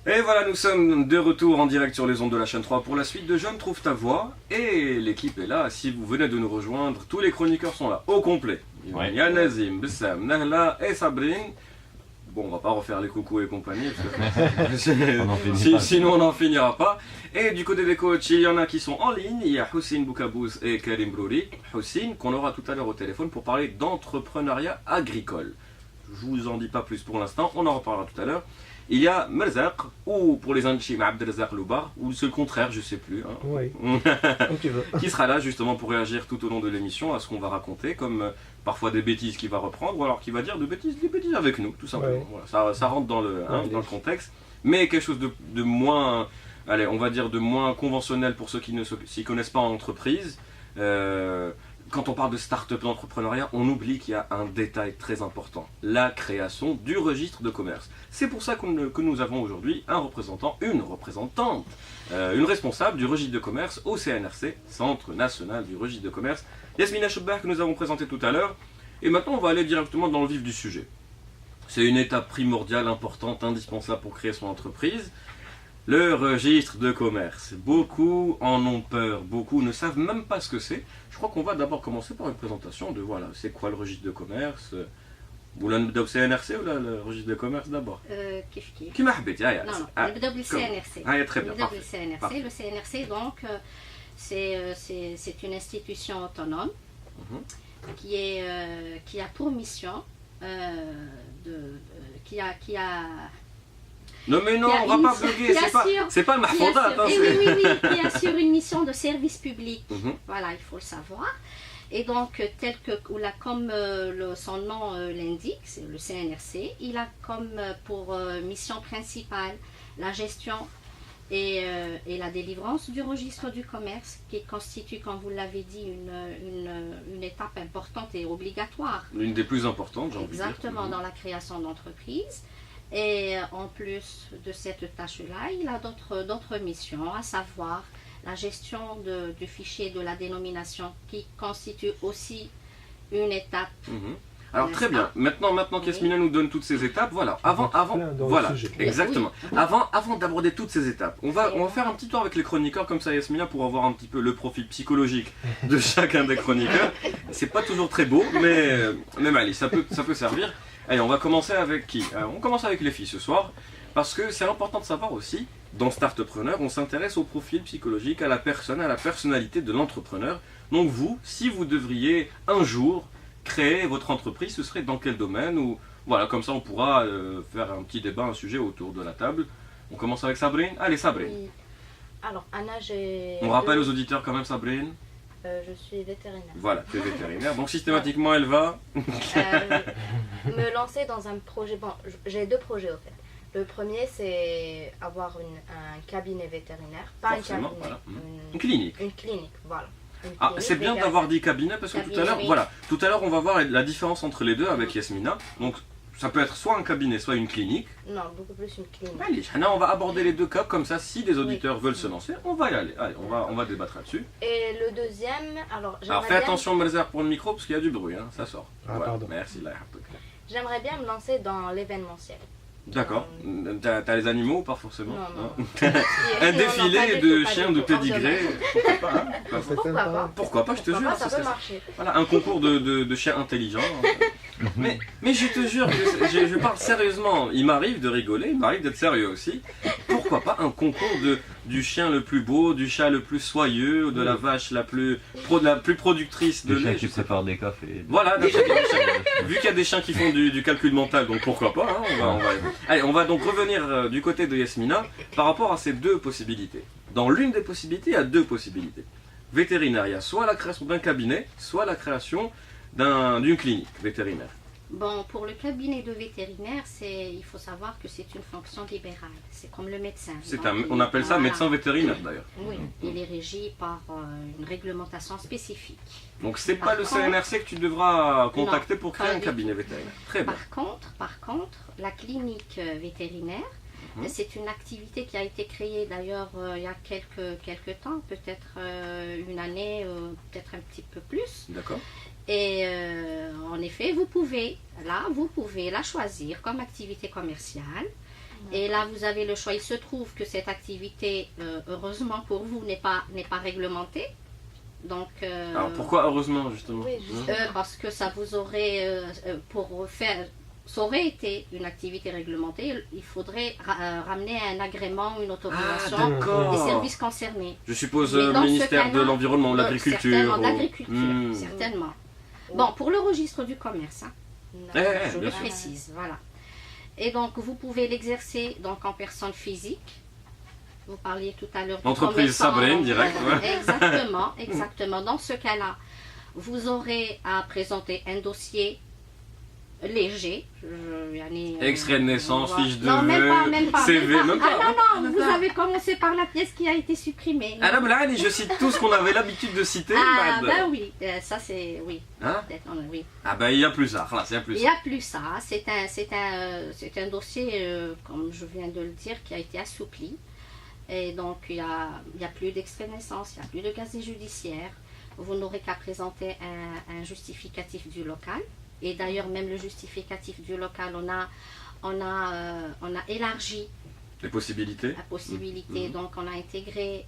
Et voilà, nous sommes de retour en direct sur les ondes de la chaîne 3 pour la suite de Jeune trouve ta voix. Et l'équipe est là, si vous venez de nous rejoindre, tous les chroniqueurs sont là, au complet. Ouais. Il y a Nazim, Bessam, Nahla et Sabrine. Bon, on va pas refaire les coucous et compagnie, parce que sinon on n'en finira pas. Et du côté des coachs, il y en a qui sont en ligne. Il y a Houssine Boukabouz et Karim Brouri. Houssine, qu'on aura tout à l'heure au téléphone pour parler d'entrepreneuriat agricole. Je vous en dis pas plus pour l'instant, on en reparlera tout à l'heure. Il y a Merzaq, ou pour les Anchim, Abdelrazaq Loubar, ou c'est le contraire, je sais plus. Hein. Oui, comme tu veux. Qui sera là justement pour réagir tout au long de l'émission à ce qu'on va raconter, comme parfois des bêtises qu'il va reprendre, ou alors qu'il va dire des bêtises avec nous, tout simplement. Ouais. Voilà, ça rentre dans le contexte, mais quelque chose de moins, allez, on va dire de moins conventionnel pour ceux qui ne s'y connaissent pas en entreprise. Quand on parle de start-up d'entrepreneuriat, on oublie qu'il y a un détail très important, la création du registre de commerce. C'est pour ça que nous avons aujourd'hui un représentant, une représentante, une responsable du registre de commerce au CNRC, Centre National du Registre de Commerce, Yasmina Choubert, que nous avons présenté tout à l'heure. Et maintenant, on va aller directement dans le vif du sujet. C'est une étape primordiale, importante, indispensable pour créer son entreprise. Le registre de commerce. Beaucoup en ont peur, beaucoup ne savent même pas ce que c'est. Je crois qu'on va d'abord commencer par une présentation de voilà, c'est quoi le registre de commerce. Vous l'avez au CNRC ou là, le registre de commerce d'abord كيف كيف Qui m'a habité Non, نبداو بالCNRC. Très bien, نبداو parfait. بالCNRC. Parfait. Le CNRC, donc, c'est une institution autonome Mhm. qui a pour mission qui a Non mais non, Qui a on va une- pas bugger, qui assure- c'est pas le qui Mahfouda, assure, attends, eh oui, qui assure une mission de service public. Mhm. Voilà, il faut le savoir. Et donc, comme son nom l'indique, c'est le CNRC, il a comme pour mission principale la gestion et la délivrance du registre du commerce, qui constitue, comme vous l'avez dit, une étape importante et obligatoire. L'une des plus importantes, j'ai envie de dire. Exactement, Mhm. dans la création d'entreprise. Et en plus de cette tâche-là, il a d'autres missions, à savoir la gestion du fichier de la dénomination, qui constitue aussi une étape. Mhm. Alors N'est-ce très bien, pas maintenant qu'Yasmina nous donne toutes ces étapes, voilà, avant, plein dans le voilà, sujet. exactement. Avant d'aborder toutes ces étapes, on va faire un petit tour avec les chroniqueurs comme ça, Yasmina, pour avoir un petit peu le profil psychologique de chacun des chroniqueurs. C'est pas toujours très beau, mais allez, ça peut servir. Allez, on va commencer avec qui? On commence avec les filles ce soir, parce que c'est important de savoir aussi, dans Startupreneur, on s'intéresse au profil psychologique, à la personne, à la personnalité de l'entrepreneur. Donc vous, si vous devriez un jour créer votre entreprise, ce serait dans quel domaine? Ou voilà, comme ça on pourra faire un petit débat, un sujet autour de la table. On commence avec Sabrine. Allez Sabrine. Oui. Alors, Anna, j'ai. On rappelle aux auditeurs quand même Sabrine. Je suis vétérinaire. Voilà, tu es vétérinaire. Donc systématiquement elle va. Me lancer dans un projet. Bon, j'ai deux projets au fait. Le premier, c'est avoir un cabinet vétérinaire. Pas Forcément, un cabinet. voilà. Une clinique. Une clinique, voilà. Une Ah, clinique c'est bien vétérinaire. d'avoir dit cabinet parce que tout à l'heure, Cabinet, oui. voilà, tout à l'heure on va voir la différence entre les deux avec Yasmina. Donc ça peut être soit un cabinet, soit une clinique. Non, beaucoup plus une clinique. Allez, Hana, on va aborder les deux cas comme ça. Si des auditeurs veulent se lancer, on va y aller. Allez, on va débattre là-dessus. Et le deuxième, alors Alors j'aimerais fais bien, attention, Merzer, pour le micro parce qu'il y a du bruit, hein, ça sort. Ah, pardon. Merci, là. j'aimerais bien me lancer dans l'événementiel. D'accord. T'as les animaux ou pas forcément? Non. Un défilé de chiens de pédigré. Pourquoi pas, hein C'est Pourquoi sympa. pas Pourquoi pas, je te jure. Ça ça peut serait- marcher. Voilà, un concours de chiens intelligents. mais je te jure, je parle sérieusement. Il m'arrive de rigoler, il m'arrive d'être sérieux aussi. Pourquoi pas un concours du chien le plus beau, du chat le plus soyeux, de la vache la plus productrice de Le chien lait. qui prépare des cafés. Voilà, vu qu'il y a des chiens qui font du calcul mental, donc pourquoi pas, hein, Allez, on va donc revenir du côté de Yasmina par rapport à ces deux possibilités. Dans l'une des possibilités, il y a deux possibilités. Vétérinaire, il y a soit la création d'un cabinet, soit la création d'une clinique vétérinaire. Bon, pour le cabinet de vétérinaire, il faut savoir que c'est une fonction libérale. C'est comme le médecin. Donc, On appelle ça voilà. médecin vétérinaire d'ailleurs. Oui, il est régi par une réglementation spécifique. Donc c'est pas Par le contre- CNRC que tu devras contacter pour créer pas un du cabinet vétérinaire. Très bien. Par contre, la clinique vétérinaire, Mhm. c'est une activité qui a été créée d'ailleurs il y a quelques temps, peut-être une année, peut-être un petit peu plus. D'accord. Et en effet, vous pouvez la choisir comme activité commerciale. Et là, vous avez le choix. Il se trouve que cette activité, heureusement pour vous, n'est pas réglementée. Donc, Alors pourquoi heureusement justement? Oui, parce que ça vous aurait, ça aurait été une activité réglementée, il faudrait ramener un agrément, une autorisation des d'accord. services concernés. Je suppose Mais dans ce ministère de cas-là, l'Environnement, de l'Agriculture. Certainement, ou- d'agriculture, certainement. Bon, pour le registre du commerce, hein, Eh, je bien le sûr. précise, voilà. Et donc, vous pouvez l'exercer donc en personne physique. Vous parliez tout à l'heure du Entreprise commerçant. Sabrine, direct, ouais. Exactement, exactement. Dans ce cas-là, vous aurez à présenter un dossier léger. Extrait de naissance, fiche de non, vœux, même pas. CV, même pas. Ah non, vous avez commencé par la pièce qui a été supprimée. Ah là, Blani, je cite tout ce qu'on avait l'habitude de citer. Ah, Bad. ben oui, ça c'est, oui. Hein? Peut-être, oui. Ah ben il n'y a plus ça, là, il n'y a plus Il ça. n'y a plus ça. C'est un dossier, comme je viens de le dire, qui a été assoupli. Et donc, il n'y a plus d'extrait de naissance, il n'y a plus de casier judiciaire. Vous n'aurez qu'à présenter un justificatif du local. Et d'ailleurs, même le justificatif du local, on a élargi Les possibilités. la possibilité. Mhm. Donc, on a intégré,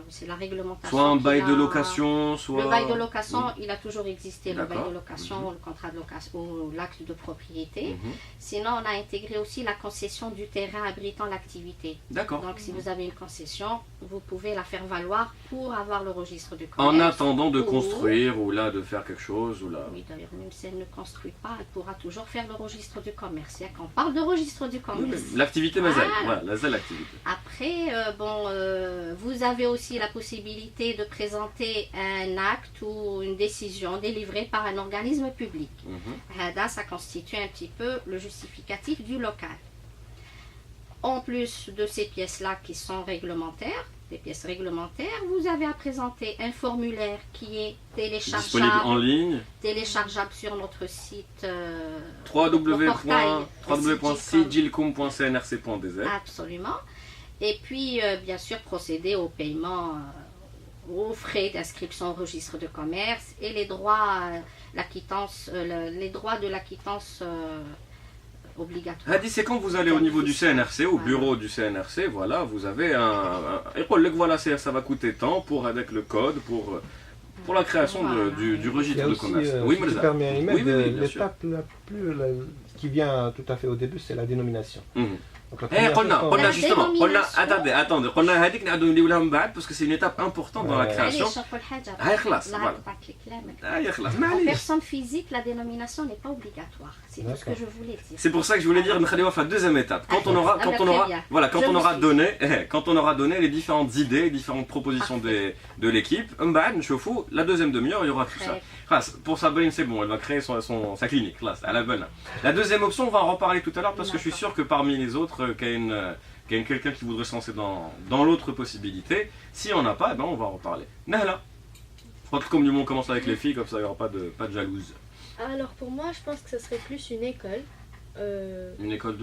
c'est la réglementation. Soit un qui bail a- de location, soit... Le bail de location, Mhm. il a toujours existé, le bail D'accord. de location, le contrat de location ou l'acte de propriété. Mhm. Sinon, on a intégré aussi la concession du terrain abritant l'activité. D'accord. Donc, si vous avez une concession, vous pouvez la faire valoir pour avoir le registre du En commerce. attendant de ou- construire ou là de faire quelque chose ou là... Oui, d'ailleurs, même si elle ne construit pas, elle pourra toujours faire le registre du commerce. Il y a qu'on parle de registre du commerce. L'activité Mazel, Voilà. voilà, la l'activité. Après, vous avez aussi la possibilité de présenter un acte ou une décision délivrée par un organisme public. Mhm. Ça constitue un petit peu le justificatif du local. En plus de ces pièces-là qui sont réglementaires, des pièces réglementaires, vous avez à présenter un formulaire qui est Disponible en ligne. téléchargeable sur notre site www.sigilcom.cnrc.dz. absolument. Et puis, bien sûr, procéder au paiement, aux frais d'inscription au registre de commerce et les droits, les droits de l'acquittance obligatoire. Hadi, c'est quand vous allez au niveau du CNRC, au Voilà. bureau du CNRC, voilà, vous avez et voilà, ça va coûter tant pour avec le code pour la création Voilà. du Il y registre a de aussi, commerce. si Oui, tu Mirza. permets, Ahmed, Oui, bien sûr. l'étape qui vient tout à fait au début, c'est la dénomination. Mhm. Donc, la Eh, première chose qu'on- قلنا justement, dénomination. attendez, قلنا هذيك نعاودو نديرو لها من بعد parce que c'est une étape importante dans la Ouais. création. معليش أقول حاجة. هاي خلاص، لا voilà. قطعت لك كلامك. Ah, خلاص En معليش. personne physique, la dénomination n'est pas obligatoire. C'est tout ce que je voulais dire. C'est pour ça que je voulais dire نخليوها في la deuxième étape. Quand on aura, Ah, très bien. quand Je on vous aura suis. donné, quand on aura donné les différentes idées, les différentes propositions de l'équipe, من بعد نشوفوا la deuxième demi-heure, il y aura tout ça. Très Khlas, pour Sabrine, c'est bon, elle va créer sa clinique, là, à la bonne. La deuxième option, on va en reparler tout à l'heure parce que je suis sûr que parmi les autres, qu'il y a quelqu'un qui voudrait se lancer dans l'autre possibilité. Si on n'a pas, eh ben on va en reparler. Nahla. Je crois que comme du monde commence avec les filles, comme ça il n'y aura pas de jalouse. Alors pour moi, je pense que ce serait plus une école Une école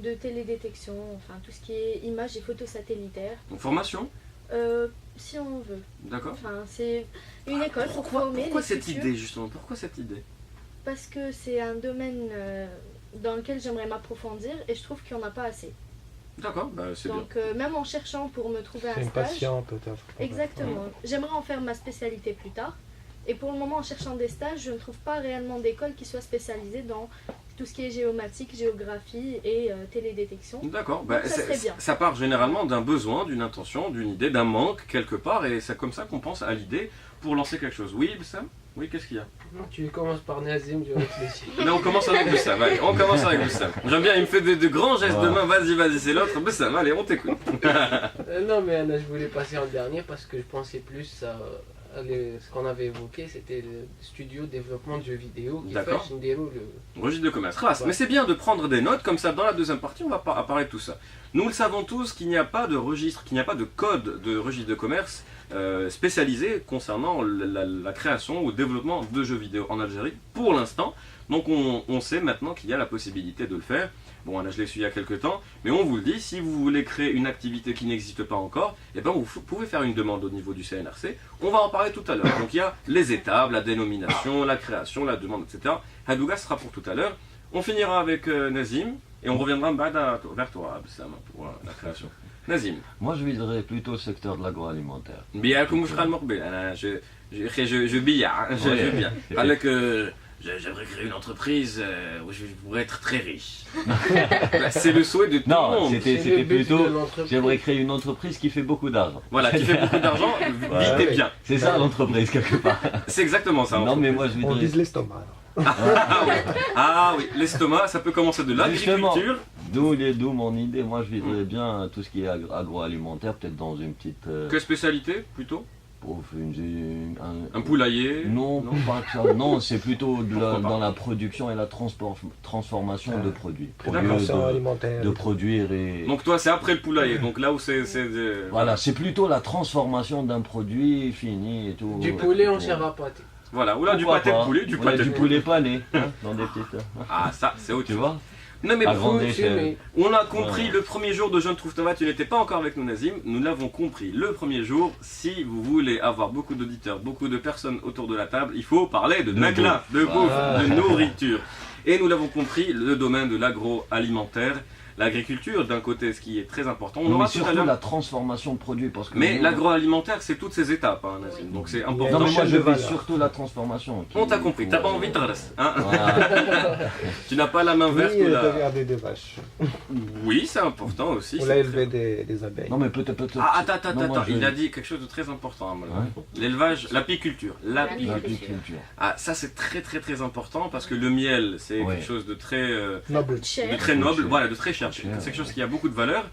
de télédétection, enfin tout ce qui est images et photos satellitaires, donc formation, si on veut. d'accord. Enfin, c'est une école pour former Pourquoi les cette futurs, idée justement? Pourquoi cette idée? parce que c'est un domaine dans lequel j'aimerais m'approfondir et je trouve qu'il n'y en a pas assez. D'accord, bah, c'est bien. Donc même en cherchant pour me trouver C'est un une stage, passion peut-être. exactement, j'aimerais en faire ma spécialité plus tard. Et pour le moment, en cherchant des stages, je ne trouve pas réellement d'école qui soit spécialisée dans tout ce qui est géomatique, géographie et télédétection. D'accord, bah, Donc, ça serait bien. ça part généralement d'un besoin, d'une intention, d'une idée, d'un manque quelque part, et c'est comme ça qu'on pense à l'idée pour lancer quelque chose. Oui, Sam? Oui, qu'est-ce qu'il y a? Non, tu commences par Nazim, je réfléchis. Mais on commence avec Bessam, allez, on commence avec Bessam. J'aime bien, il me fait de grands gestes de main, vas-y, c'est l'autre. Bessam, allez, on t'écoute. Non, mais Anna, je voulais passer en dernier parce que je pensais plus à ce qu'on avait évoqué, c'était le studio développement de jeux vidéo qui D'accord. fait Shindero, le... Registre de commerce. Khlas. Mais c'est bien de prendre des notes, comme ça, dans la deuxième partie, on va apparaître tout ça. Nous le savons tous qu'il n'y a pas de registre, qu'il n'y a pas de code de registre de commerce spécialisé concernant la création ou le développement de jeux vidéo en Algérie, pour l'instant. Donc on sait maintenant qu'il y a la possibilité de le faire. Bon, là je l'ai su il y a quelques temps, mais on vous le dit, si vous voulez créer une activité qui n'existe pas encore, eh ben vous pouvez faire une demande au niveau du CNRC. On va en parler tout à l'heure. Donc il y a les étapes, la dénomination, la création, la demande, etc. Hadouga sera pour tout à l'heure. On finira avec Nazim, Et on reviendra vers toi, Abdeslam, pour la création. Nazim. Moi, je viserais plutôt le secteur de l'agroalimentaire. Bien, comme je serai je bille, je bien. Alors que j'aimerais créer une entreprise où je pourrais être très riche. C'est le souhait de tout le Non, monde. c'était plutôt, j'aimerais créer une entreprise qui fait beaucoup d'argent. Voilà, qui fait beaucoup d'argent, vite et bien. C'est ça l'entreprise, quelque part. C'est exactement ça. Non, mais moi, je On viserais... vise l'estomac. Ah oui, l'estomac, ça peut commencer de l'agriculture. D'où mon idée. Moi, je viserais bien tout ce qui est agroalimentaire, peut-être dans une petite... Que spécialité, plutôt un poulailler? Non, pas que ça. Non, c'est plutôt dans la production et la transformation de produits. Au lieu de produire et... Donc toi, c'est après le poulailler, donc là où c'est... Voilà, c'est plutôt la transformation d'un produit fini et tout. Du poulet en chair à pâté. Voilà, ou là du pâté de poulet, du poulet pané, hein, dans des petites... Ah, ça, c'est autre chose. Tu vois? Non mais on a compris le premier jour de Jeune Trouve Tova, tu n'étais pas encore avec nous Nazim, nous l'avons compris le premier jour, si vous voulez avoir beaucoup d'auditeurs, beaucoup de personnes autour de la table, il faut parler de nagla, de bouffe, de nourriture. Et nous l'avons compris, le domaine de l'agroalimentaire, l'agriculture d'un côté, ce qui est très important. On aura surtout la transformation de produits. Parce que mais l'agroalimentaire, c'est toutes ces étapes, hein, Nazim, donc c'est important. Non, mais moi je veux surtout la transformation. On t'a compris, t'as pas envie de rester, hein. Tu n'as pas la main verte ou la... de garder des vaches. Oui, c'est important aussi. On a élevé des abeilles. Non mais peut-être... Ah, attends, il a dit quelque chose de très important. L'élevage, l'apiculture. L'apiculture. Ah, ça c'est très très très important parce que le miel, c'est quelque chose de très... noble. De très noble, voilà, de très cher. C'est quelque chose qui a beaucoup de valeur.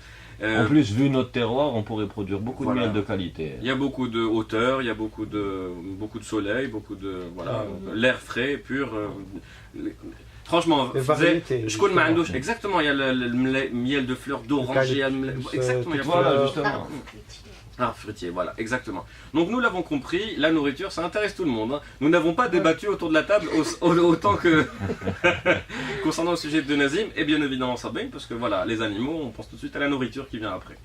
En plus, vu notre terroir, on pourrait produire beaucoup de miel de qualité. Il y a beaucoup de hauteur, il y a beaucoup de soleil, beaucoup de... Voilà, l'air frais, pur. Franchement, je connais Mandouche. Exactement, il y a le miel de fleurs d'oranger. Exactement, il y a voilà, justement. Ah, fruitier, voilà, exactement. Donc nous l'avons compris, la nourriture, ça intéresse tout le monde. Hein. Nous n'avons pas débattu autour de la table autant que concernant le sujet de Nazim, et bien évidemment ça baigne, parce que voilà, les animaux, on pense tout de suite à la nourriture qui vient après.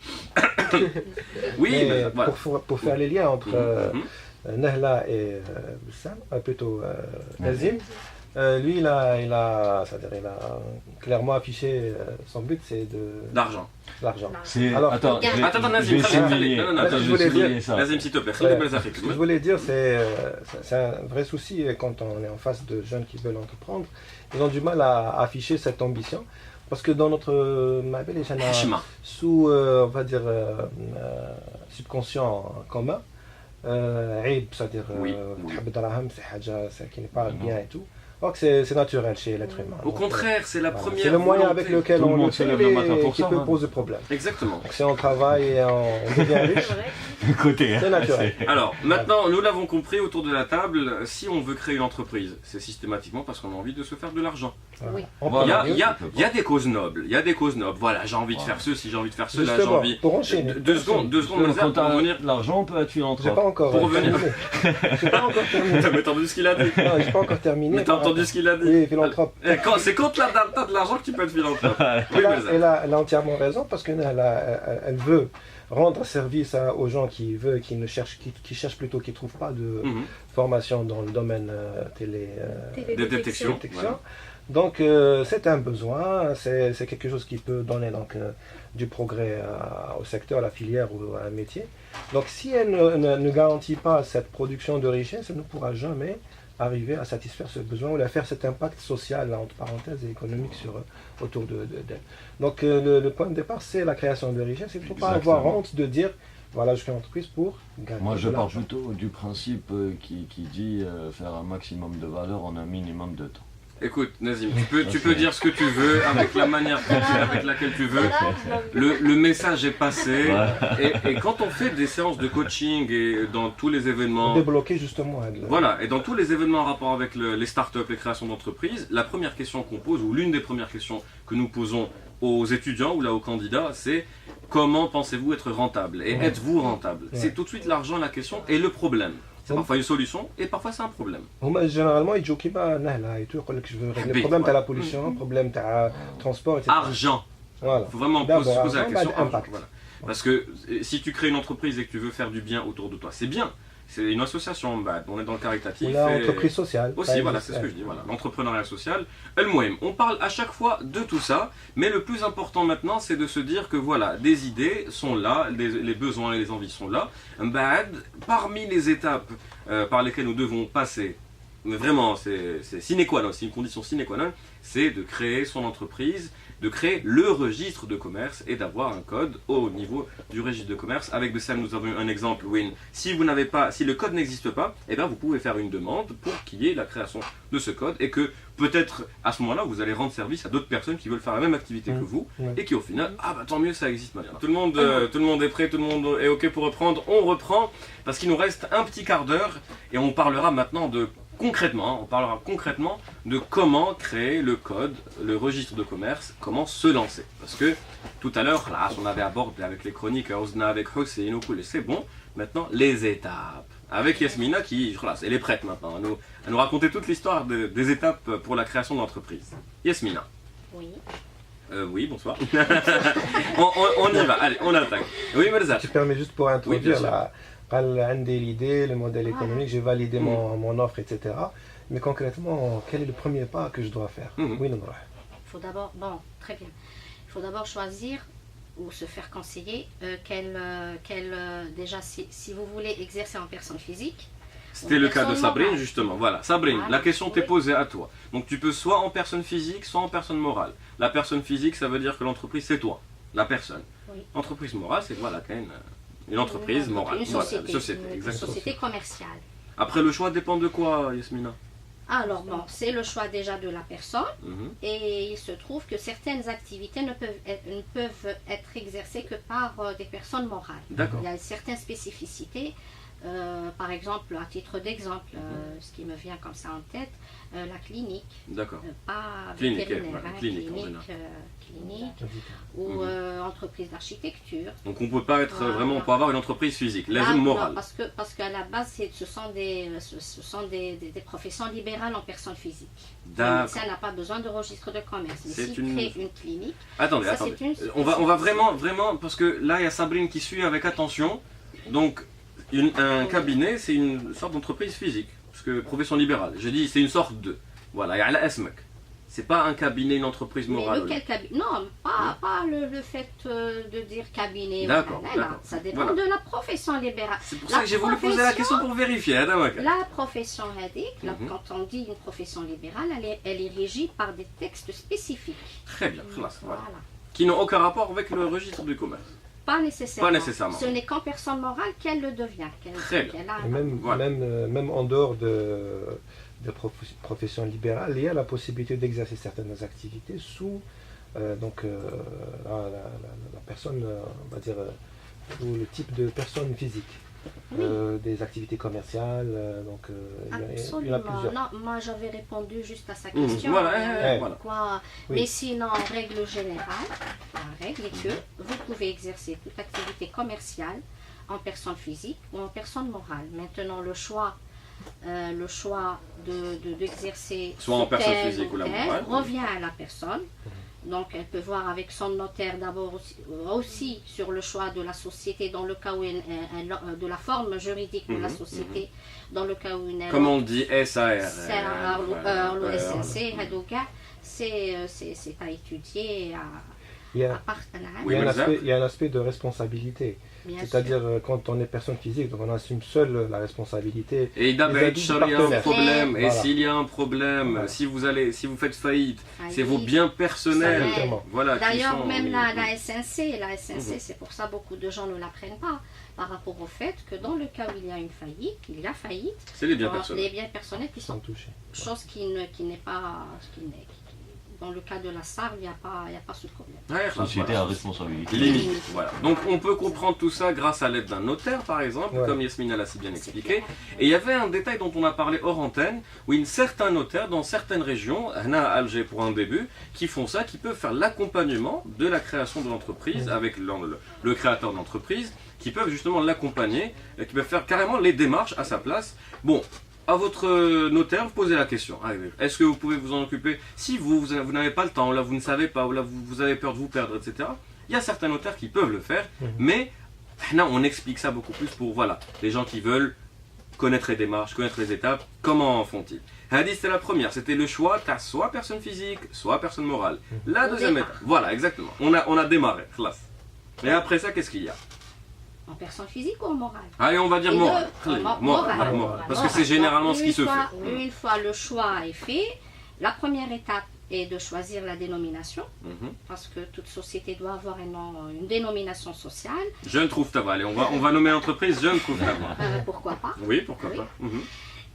Oui, mais, voilà. Pour faire les liens entre Nahla et Sam, plutôt Nazim, lui il a clairement affiché son but, c'est d'argent. L'argent. Attends, Nazim, je voulais dire ça. Nazim, s'il te plaît, ce que je voulais dire, c'est un vrai souci quand on est en face de jeunes qui veulent entreprendre. Ils ont du mal à afficher cette ambition. Parce que dans notre mabel, sous, on va dire, subconscient commun, c'est-à-dire, c'est qui n'est pas bien et tout. Donc c'est naturel chez l'être humain. Au contraire, c'est la première. C'est le moyen avec lequel on le fait qui peut poser problème. Exactement. Donc si on travaille et on devient riche, c'est naturel. Alors maintenant, nous l'avons compris autour de la table, si on veut créer une entreprise, c'est systématiquement parce qu'on a envie de se faire de l'argent. Oui. Il y a des causes nobles. Il y a des causes nobles. Voilà, j'ai envie de faire ceci, j'ai envie de faire cela, j'ai envie. Pour enchaîner. Deux secondes, quand on a l'argent, on peut être philanthrope. J'ai pas encore. Pour revenir. J'ai pas encore terminé. T'as entendu ce qu'il a dit? Non, j'ai pas encore terminé. Mais t'as entendu ce qu'il a dit? Oui, philanthrope. C'est quand t'as de l'argent que tu peux être philanthrope. Elle a entièrement raison parce qu'elle veut rendre service aux gens qui cherchent plutôt, qui ne trouvent pas de formation dans le domaine télédétection. Donc c'est un besoin, c'est quelque chose qui peut donner du progrès au secteur, à la filière ou à un métier. Donc si elle ne garantit pas cette production de richesse, elle ne pourra jamais arriver à satisfaire ce besoin ou à faire cet impact social, entre parenthèses, et économique autour d'elle. Donc le point de départ, c'est la création de richesse. Il ne faut pas avoir honte de dire, voilà, je crée une entreprise pour gagner. Moi, je pars plutôt du principe qui dit faire un maximum de valeur en un minimum de temps. Écoute, Nazim, tu peux dire ce que tu veux, avec la manière avec laquelle tu veux. Le message est passé. Et quand on fait des séances de coaching et dans tous les événements... Débloquer justement. Voilà, et dans tous les événements en rapport avec les startups, les créations d'entreprises, la première question qu'on pose, ou l'une des premières questions que nous posons aux étudiants ou là aux candidats, c'est comment pensez-vous être rentable? Et êtes-vous rentable? C'est tout de suite l'argent la question et le problème. C'est parfois une solution et parfois c'est un problème. Généralement, ils jouent qui va Nahla et tout, que je veux régler le problème de la pollution, le problème de transport, etc. Argent. Voilà. Il faut vraiment poser la question. Voilà. Parce que si tu crées une entreprise et que tu veux faire du bien autour de toi, c'est bien. c'est une association, on est dans le caritatif. Ou l'entreprise sociale. Aussi, voilà, c'est ce que je dis, voilà, l'entrepreneuriat social. On parle à chaque fois de tout ça, mais le plus important maintenant, c'est de se dire que voilà, des idées sont là, les besoins et les envies sont là. Parmi les étapes par lesquelles nous devons passer, mais vraiment, c'est sine qua non, c'est une condition sine qua non, c'est de créer son entreprise, de créer le registre de commerce et d'avoir un code au niveau du registre de commerce. Avec Bessem, nous avons un exemple où si le code n'existe pas, eh bien vous pouvez faire une demande pour qu'il y ait la création de ce code et que peut-être à ce moment-là vous allez rendre service à d'autres personnes qui veulent faire la même activité que vous et qui au final, tant mieux, ça existe maintenant. Tout le monde est prêt, tout le monde est ok pour reprendre. On reprend parce qu'il nous reste un petit quart d'heure et on parlera maintenant concrètement de comment créer le code, le registre de commerce, comment se lancer. Parce que tout à l'heure, là, on avait abordé avec les chroniques, Ozna avec Hossein, c'est bon, maintenant les étapes. Avec Yasmina elle est prête maintenant à nous raconter toute l'histoire des étapes pour la création d'entreprise. Yasmina. Oui. Oui, bonsoir. on y va, allez, on attaque. Oui, Marza. Tu permets juste pour introduire l'idée, le modèle économique, j'ai validé mon offre, etc. Mais concrètement, quel est le premier pas que je dois faire? Oui, non. Il faut d'abord, très bien. Il faut d'abord choisir ou se faire conseiller déjà si vous voulez exercer en personne physique. C'était le cas de Sabrine, justement. Voilà, Sabrine, la question t'est posée à toi. Donc tu peux soit en personne physique, soit en personne morale. La personne physique, ça veut dire que l'entreprise, c'est toi, la personne. Oui. Entreprise morale, c'est quand même une entreprise morale. Une société, exactement. Une société commerciale. Après, le choix dépend de quoi, Yasmina? Alors c'est le choix déjà de la personne et il se trouve que certaines activités ne peuvent être exercées que par des personnes morales. D'accord. Il y a certaines spécificités. Par exemple, à titre d'exemple, ce qui me vient comme ça en tête, la clinique. D'accord. Pas clinique, vétérinaire, clinique ou entreprise d'architecture. Donc on peut pas être on peut avoir une entreprise physique, la zone morale. Non, parce qu'à la base, ce sont des professions libérales en personne physique. Le médecin n'a pas besoin de registre de commerce. Mais s'il crée une clinique, attendez. On va vraiment, parce que là il y a Sabrine qui suit avec attention. Donc un cabinet, c'est une sorte d'entreprise physique, parce que profession libérale. J'ai dit c'est une sorte de. Voilà, il y a la SMEC. C'est pas un cabinet, une entreprise morale. Mais non, pas le fait de dire cabinet. D'accord. Ça dépend de la profession libérale. C'est pour ça que j'ai voulu poser la question pour vérifier. La profession quand on dit une profession libérale, elle est régie par des textes spécifiques. Très bien, voilà. Qui n'ont aucun rapport avec le registre du commerce. Pas nécessairement. Pas nécessairement. Ce n'est qu'en personne morale qu'elle le devient. Très bien. Même en dehors de profession libérale, il y a la possibilité d'exercer certaines activités sous la personne, on va dire, sous le type de personne physique. Des activités commerciales, absolument. Il y en a plusieurs. Non, moi j'avais répondu juste à sa question. Mais sinon, en règle générale, la règle est que vous pouvez exercer toute activité commerciale en personne physique ou en personne morale. Maintenant, le choix d'exercer soit en personne physique ou la morale revient à la personne. Donc elle peut voir avec son notaire d'abord aussi sur le choix de la société dans le cas où de la forme juridique de la société dans le cas où une comme on dit SAR ou SNC c'est à étudier il y a un aspect de responsabilité. C'est-à-dire quand on est personne physique, donc on assume seul la responsabilité. Et d'abord, s'il y a un problème, et s'il y a un problème, si vous faites faillite, c'est vos biens personnels. Voilà, d'ailleurs, même la SNC, c'est pour ça beaucoup de gens ne la prennent pas, par rapport au fait que dans le cas où il y a une faillite, c'est les biens personnels. Les biens personnels qui sont touchés. Chose qui n'est pas... Dans le cas de la SAR, il n'y a pas ce problème. Société à responsabilité limite. Voilà. Donc on peut comprendre tout ça grâce à l'aide d'un notaire, par exemple, comme Yasmina l'a si bien expliqué. Et il y avait un détail dont on a parlé hors antenne, où certains notaires dans certaines régions, à Alger pour un début, qui font ça, qui peuvent faire l'accompagnement de la création de l'entreprise avec le créateur de l'entreprise, qui peuvent justement l'accompagner, qui peuvent faire carrément les démarches à sa place. Bon. À votre notaire, vous posez la question. Est-ce que vous pouvez vous en occuper? Si vous n'avez pas le temps, là vous ne savez pas, ou là vous avez peur de vous perdre, etc. Il y a certains notaires qui peuvent le faire, mais là on explique ça beaucoup plus pour les gens qui veulent connaître les démarches, connaître les étapes, comment font-ils. Hadi, c'était la première, c'était le choix, tu as soit personne physique, soit personne morale. La deuxième étape, voilà, exactement, on a démarré, classe. Et après ça, qu'est-ce qu'il y a? En personne physique ou en morale? Allez, on va dire morale. Morale. Parce que c'est généralement ce qui se fait. Une fois le choix est fait, la première étape est de choisir la dénomination, parce que toute société doit avoir une dénomination sociale. Jeune trouve ta voie. Allez, on va nommer l'entreprise Jeune trouve ta voie. Pourquoi pas? Oui, pourquoi pas.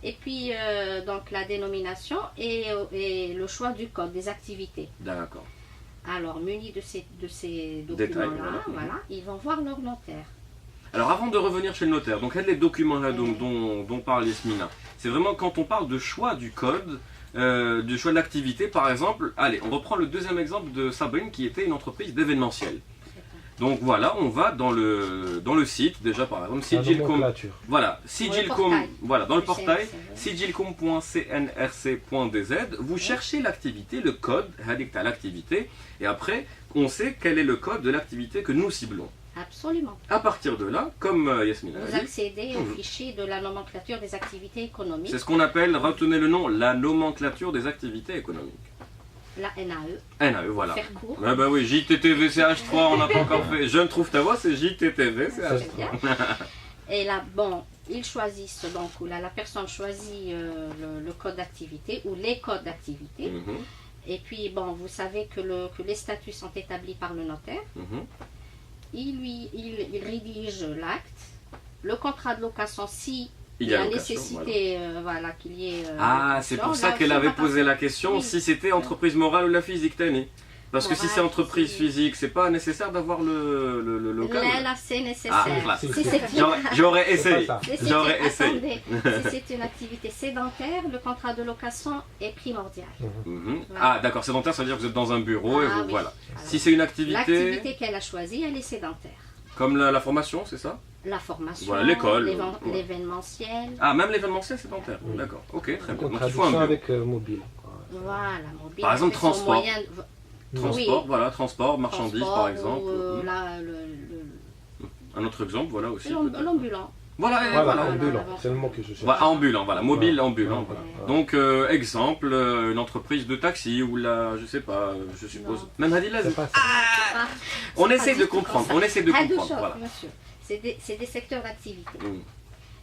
Et puis, donc la dénomination et le choix du code des activités. D'accord. Alors, munis de ces documents-là, voilà, ils vont voir leur notaire. Alors, avant de revenir chez le notaire, donc les documents là, dont parle Yasmina, c'est vraiment quand on parle de choix du code, du choix de l'activité, par exemple. Allez, on reprend le deuxième exemple de Sabrine qui était une entreprise d'événementiel. Donc voilà, on va dans le site, déjà par exemple, Sigilcom. Voilà, Sigilcom, voilà, dans le portail, sigilcom.cnrc.dz, vous cherchez l'activité, le code, l'activité, et après, on sait quel est le code de l'activité que nous ciblons. Absolument. À partir de là, comme Yasmina a dit, vous accédez au fichier de la nomenclature des activités économiques. C'est ce qu'on appelle, retenez le nom, la nomenclature des activités économiques. La NAE. NAE, voilà. Faire court. Ah bah oui, JTTV CH3, on n'a pas encore fait. Je ne trouve ta voix, c'est JTTV CH3. Et là, bon, ils choisissent, donc, ou là, la personne choisit le code d'activité ou les codes d'activité. Et puis, bon, vous savez que les statuts sont établis par le notaire. Il rédige l'acte, le contrat de location, si il y a nécessité voilà, qu'il y ait... c'est pour ça qu'elle avait posé la question si c'était entreprise morale ou la physique, Tani. Parce que si c'est entreprise physique, c'est pas nécessaire d'avoir le local. Là, c'est nécessaire. J'aurais essayé. J'aurais essayé. Si c'est une activité sédentaire, le contrat de location est primordial. Ah, d'accord, sédentaire, ça veut dire que vous êtes dans un bureau et vous, voilà. Si c'est une activité... L'activité qu'elle a choisie, elle est sédentaire. Comme la formation, c'est ça? La formation, voilà, l'école, l'événementiel. Ah, même l'événementiel sédentaire, d'accord. Ok, très bien. Donc il faut un avec mobile. Voilà, mobile. Par exemple, transport. Transport, voilà, transport, marchandises par exemple. Un autre exemple, voilà aussi. L'ambulant. Voilà, ambulant, c'est le mot que je cherche. Voilà, ambulant, voilà, mobile, ambulant. Voilà. Donc, exemple, une entreprise de taxi ou je sais pas, je suppose. Non. Même Hadil, on essaie de comprendre, on essaie de comprendre. Voilà. Monsieur, c'est des secteurs d'activité.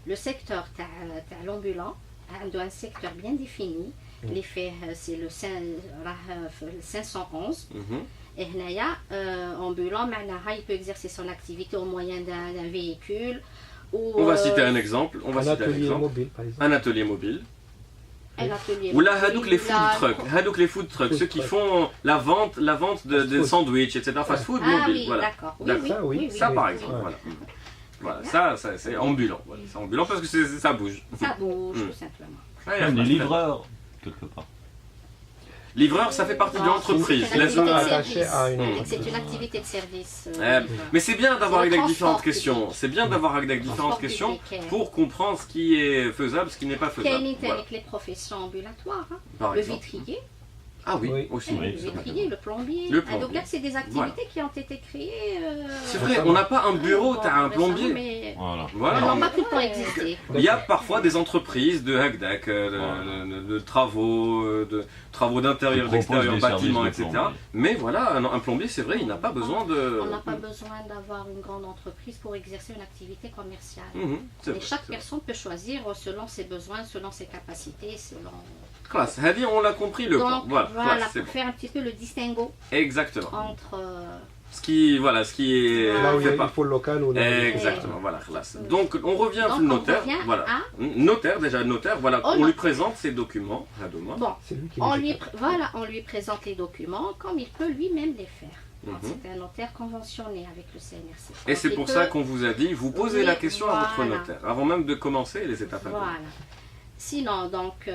Le secteur, tu as l'ambulant, un secteur bien défini. L'effet, c'est le 511. Et ambulant, il peut exercer son activité au moyen d'un véhicule. On va citer un exemple. Un atelier mobile, par exemple. Un atelier mobile. Ou là, les food trucks, ceux qui font la vente de sandwichs, etc. Fast food mobile. Voilà. Oui, ça par exemple. Voilà, ça c'est ambulant. Voilà. C'est ambulant parce que ça bouge. Ça bouge, tout simplement. Même les livreurs, quelque part. Livreur, ça fait partie de l'entreprise. C'est une activité de service. Mais c'est bien d'avoir avec différentes questions. C'est bien d'avoir avec différentes questions pour comprendre ce qui est faisable, ce qui n'est pas faisable. Quelle est avec les professions ambulatoires, le vitrier. Ah oui, aussi. Le vitrier, le plombier. Donc là, c'est des activités qui ont été créées. C'est vrai, on n'a pas un bureau, tu as un plombier. Voilà. Elles n'ont pas tout le temps existé. Il y a parfois des entreprises de hack-dack, de travaux d'intérieur, d'extérieur, bâtiments, etc. Mais voilà, un plombier, c'est vrai, il n'a pas besoin de... On n'a pas besoin d'avoir une grande entreprise pour exercer une activité commerciale. Et chaque personne peut choisir selon ses besoins, selon ses capacités, selon... Classe, Hadi, on l'a compris le point. Voilà, pour faire un petit peu le distinguo. Exactement. Entre... Ce qui est... Là où il faut le local ou exactement, voilà, classe. Donc, on revient au notaire. Voilà. Notaire, voilà. On lui présente ses documents. Bon, on lui présente les documents comme il peut lui-même les faire. C'est un notaire conventionné avec le CNRC. Et c'est pour ça qu'on vous a dit, vous posez la question à votre notaire, avant même de commencer les étapes. Voilà. Sinon, donc,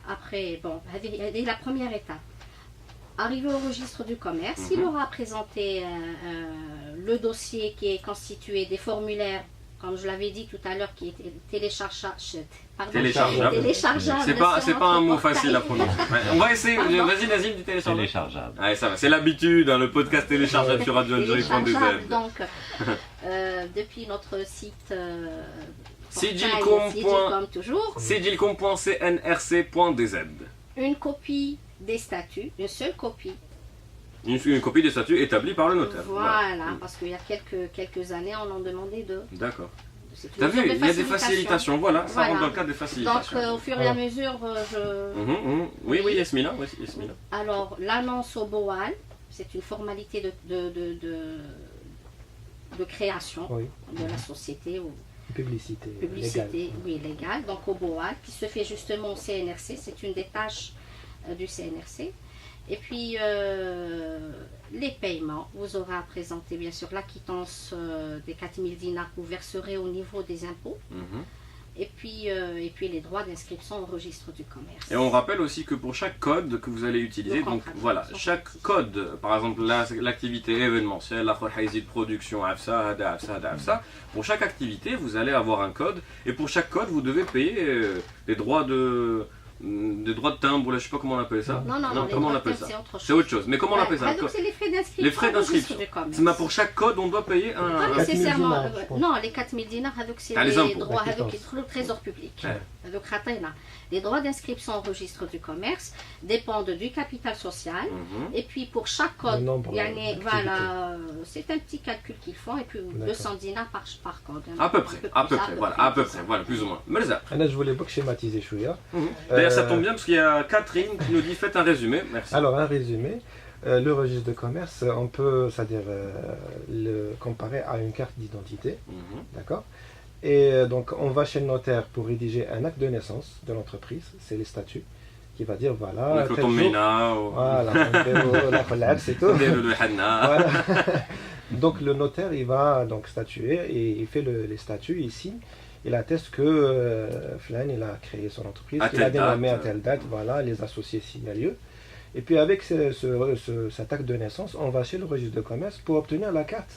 après, bon, la première étape. Arrivé au registre du commerce, il aura présenté le dossier qui est constitué des formulaires, comme je l'avais dit tout à l'heure, qui est téléchargeable. C'est pas un mot facile à prononcer. On va essayer. Vas-y, Nazim, dis téléchargeable. Allez, ça va. C'est l'habitude, le podcast téléchargeable sur radioalgérie.dz. Donc, depuis notre site comme toujours. Sigilcom.cnrc.dz. Une copie des statuts, une seule copie. Une copie des statuts établie par le notaire. Voilà, parce qu'il y a quelques années, on en demandait deux. D'accord. T'as vu, il y a des facilitations, voilà, ça rentre dans le cadre des facilitations. Donc, au fur et à mesure, Oui, Yasmina. Alors, l'annonce au BOAL, c'est une formalité de création de la société. Publicité légale. Donc, au BOAL, qui se fait justement au CNRC, c'est une des tâches du CNRC. Et puis, les paiements, vous aurez à présenter bien sûr l'acquittance des 4000 dinars que vous verserez au niveau des impôts. Et puis les droits d'inscription au registre du commerce. Et on rappelle aussi que pour chaque code que vous allez utiliser, donc voilà, chaque code, par exemple l'activité événementielle, la production, pour chaque activité, vous allez avoir un code. Et pour chaque code, vous devez payer des droits de timbre, je ne sais pas comment on appelle ça. Non, comment on appelle ça? C'est autre chose. Mais comment on appelle ça? C'est les frais d'inscription. Les frais d'inscription. Mais pour chaque code, on doit payer un. Pas nécessairement. Non, les 4000 dinars, c'est les droits, le trésor public. Les droits d'inscription au registre du commerce dépendent du capital social. Et puis pour chaque code, c'est un petit calcul qu'ils font. Et puis 200 dinars par code. À peu près, voilà, plus ou moins. Je voulais pas schématiser chouïa. D'ailleurs, ça tombe bien parce qu'il y a Catherine qui nous dit faites un résumé. Merci. Alors, un résumé. Le registre de commerce, on peut, c'est-à-dire le comparer à une carte d'identité, d'accord. Et donc, on va chez le notaire pour rédiger un acte de naissance de l'entreprise, c'est les statuts, qui va dire voilà. Tel jour, voilà, c'est tout. Voilà. Donc, le notaire, il va donc statuer et il fait les statuts, il signe. Il atteste que Flan, il a créé son entreprise, il a dénommé à telle date, voilà, les associés signent à lieu. Et puis avec cet acte de naissance, on va chez le registre de commerce pour obtenir la carte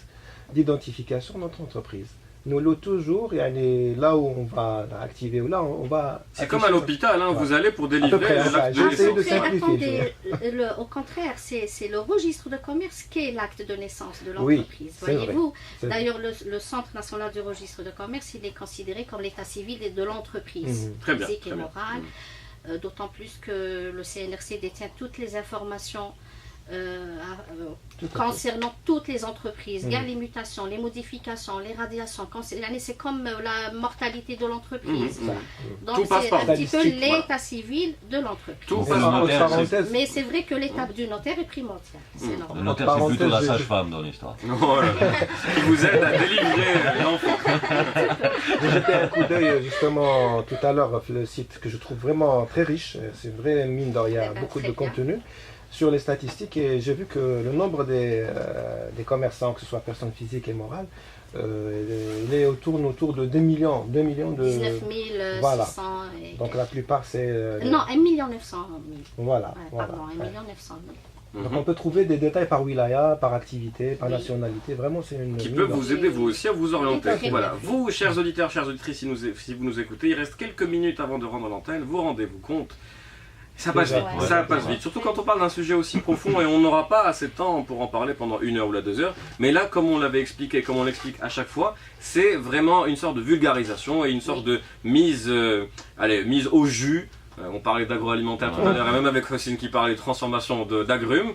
d'identification de notre entreprise. Nous l'avons toujours, là où on va activer, ou là on va... C'est comme à l'hôpital, vous allez pour délivrer l'acte de naissance. Attendez, au contraire, c'est le registre de commerce qui est l'acte de naissance de l'entreprise. Voyez-vous, d'ailleurs le Centre national du registre de commerce, il est considéré comme l'état civil de l'entreprise, physique et morale, d'autant plus que le CNRC détient toutes les informations concernant toutes les entreprises. Il y a les mutations, les modifications, les radiations. C'est comme la mortalité de l'entreprise. Donc c'est un petit peu l'état civil de l'entreprise. Mais c'est vrai que l'étape du notaire est primordiale. Le notaire, c'est plutôt la sage-femme dans l'histoire. Qui vous aide à délivrer l'enfant. J'ai jeté un coup d'œil justement tout à l'heure le site que je trouve vraiment très riche. C'est une vraie mine d'or, il y a beaucoup de contenu sur les statistiques et j'ai vu que le nombre des commerçants, que ce soit personnes physiques et morales, il est autour de 2 millions de... 19 600. Voilà. Donc la plupart c'est... Non, 1 900 000. Voilà. Pardon, 1 900 000. Donc on peut trouver des détails par wilaya, par activité, par nationalité. Vraiment, c'est une... Qui peut vous aider vous aussi à vous orienter. Voilà. Vous, chers auditeurs, chères auditrices, si vous nous écoutez, il reste quelques minutes avant de rendre l'antenne. Vous rendez-vous compte. Ça passe vite, surtout quand on parle d'un sujet aussi profond et on n'aura pas assez de temps pour en parler pendant 1 heure ou 2 heures. Mais là, comme on l'avait expliqué, comme on l'explique à chaque fois, c'est vraiment une sorte de vulgarisation et une sorte de mise au jus. On parlait d'agroalimentaire tout à l'heure, et même avec Fassine qui parlait de transformation d'agrumes,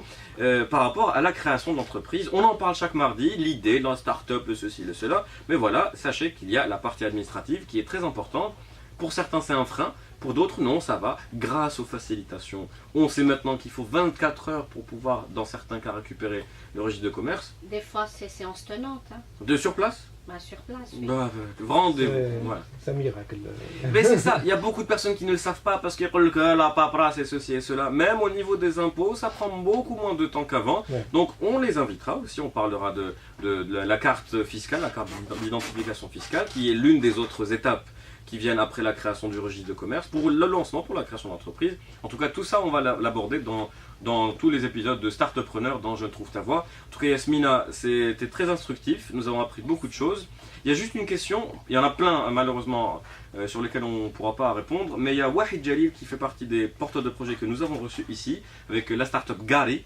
par rapport à la création d'entreprise. On en parle chaque mardi, l'idée, la start-up, le ceci, le cela. Mais voilà, sachez qu'il y a la partie administrative qui est très importante. Pour certains, c'est un frein. Pour d'autres, non, ça va. Grâce aux facilitations, on sait maintenant qu'il faut 24 heures pour pouvoir, dans certains cas, récupérer le registre de commerce. Des fois, c'est séance tenante. De sur place? Sur place, oui. Rendez-vous. Voilà. C'est un miracle. Mais c'est ça, il y a beaucoup de personnes qui ne le savent pas parce qu'ils disent que la paperasse et ceci et cela. Même au niveau des impôts, ça prend beaucoup moins de temps qu'avant. Ouais. Donc on les invitera aussi, on parlera de la carte fiscale, la carte d'identification fiscale, qui est l'une des autres étapes qui viennent après la création du registre de commerce, pour le lancement, pour la création d'entreprise. En tout cas, tout ça, on va l'aborder dans tous les épisodes de Startupreneur dans Je trouve ta voix. En tout cas, Yasmina, c'était très instructif, nous avons appris beaucoup de choses. Il y a juste une question, il y en a plein malheureusement sur lesquels on ne pourra pas répondre. Mais il y a Wahid Jalil qui fait partie des porteurs de projets que nous avons reçus ici, avec la startup Gari,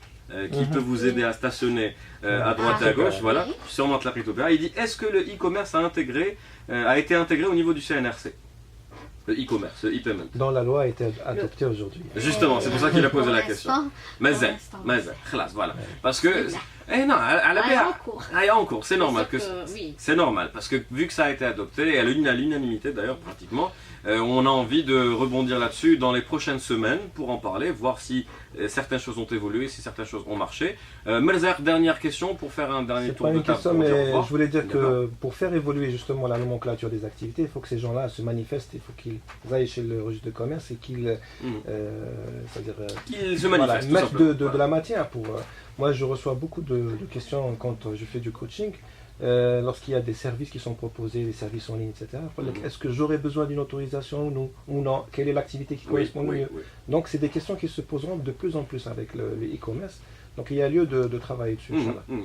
qui peut vous aider à stationner à droite et à gauche. Voilà, sûrement Tlaqitoubiha. Il dit, est-ce que le e-commerce a été intégré au niveau du CNRC? Le e-commerce, le e-payment. Dans la loi a été adoptée aujourd'hui. Justement, c'est pour ça qu'il a posé la question. Mazen, voilà. Parce que... non, elle est en cours, c'est normal. C'est normal, parce que vu que ça a été adopté, à l'unanimité d'ailleurs pratiquement, on a envie de rebondir là-dessus dans les prochaines semaines pour en parler, voir si certaines choses ont évolué, si certaines choses ont marché. Melzer, dernière question pour faire un dernier tour de table. C'est pas une question, mais je voulais dire que pour faire évoluer justement la nomenclature des activités, il faut que ces gens-là se manifestent, il faut qu'ils aillent chez le registre de commerce et qu'ils se manifestent, mettent de la matière pour... Moi, je reçois beaucoup de questions quand je fais du coaching, lorsqu'il y a des services qui sont proposés, des services en ligne, etc. Est-ce que j'aurais besoin d'une autorisation ou non? Quelle est l'activité qui correspond le mieux? Donc, c'est des questions qui se poseront de plus en plus avec le e-commerce. Donc il y a lieu de travailler dessus.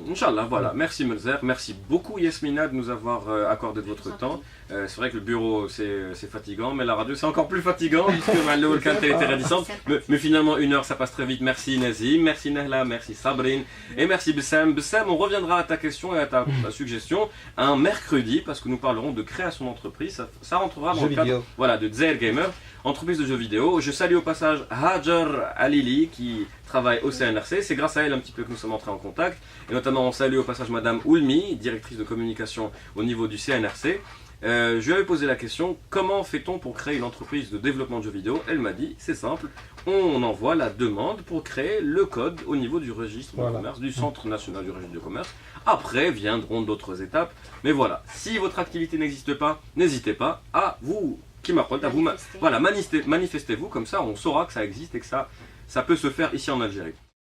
Inch'Allah, voilà. Merci Melzer, merci beaucoup Yasmina de nous avoir accordé de votre temps. C'est vrai que le bureau c'est fatigant, mais la radio c'est encore plus fatigant puisque le Walkan était réticente. Mais finalement 1 heure ça passe très vite. Merci Nazim, merci Nehla, merci Sabrine et merci Bessam. Bessam, on reviendra à ta question et à ta suggestion un mercredi parce que nous parlerons de création d'entreprise. Ça rentrera dans le cadre de Dzair Gamer, entreprise de jeux vidéo. Je salue au passage Hajar Alili qui travaille au CNRC. C'est grâce à elle un petit peu que nous sommes entrés en contact. Et notamment on salue au passage Madame Oulmi, directrice de communication au niveau du CNRC. Je lui avais posé la question, comment fait-on pour créer une entreprise de développement de jeux vidéo? Elle m'a dit, c'est simple, on envoie la demande pour créer le code au niveau du registre de commerce, du Centre national du registre de commerce. Après viendront d'autres étapes. Mais voilà, si votre activité n'existe pas, n'hésitez pas à vous, manifestez-vous, comme ça on saura que ça existe et que ça peut se faire ici en Algérie.